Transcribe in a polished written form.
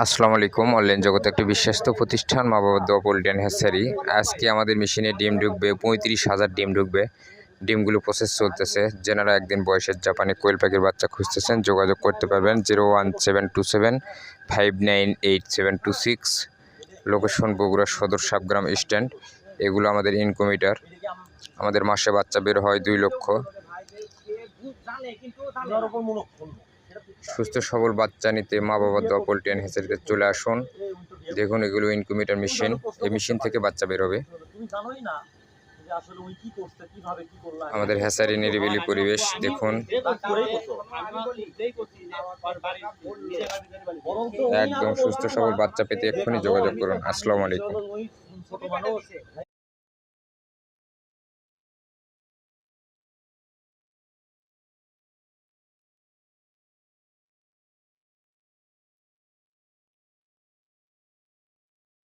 আসসালামু আলাইকুম। অনলাইন জগতে একটি বিশ্বস্ত প্রতিষ্ঠান মা বাবা দোয়া পোল্ট্রি অ্যান্ড হ্যাচারি। আজকে আমাদের মেশিনে ডিম ঢুকবে 35,000 ডিম ঢুকবে। ডিমগুলো প্রসেস চলতেছে। যেনারা একদিন বয়সের জাপানি কোয়েল পাখির বাচ্চা খুঁজতেছেন যোগাযোগ করতে পারবেন 01727 5988726। লোকেশন বগুড়া সদর সাবগ্রাম স্ট্যান্ড। এগুলো আমাদের ইনকুমিটার। আমাদের মাসে বাচ্চা বের হয় 2 লক্ষ। সুস্থ সবল বাচ্চা নিতে মা বাবা দোয়া পোল্ট্রি অ্যান্ড হ্যাচারিতে চলে আসুন। দেখুন এগুলো ইনকুমিটার মেশিন। এই মেশিন থেকে বাচ্চা বের হবে। আমাদের হ্যাচারি নিরিবিলি পরিবেশ দেখুন। একদম সুস্থ সবল বাচ্চা পেতে এক্ষুনি যোগাযোগ করুন। আসসালামু আলাইকুম।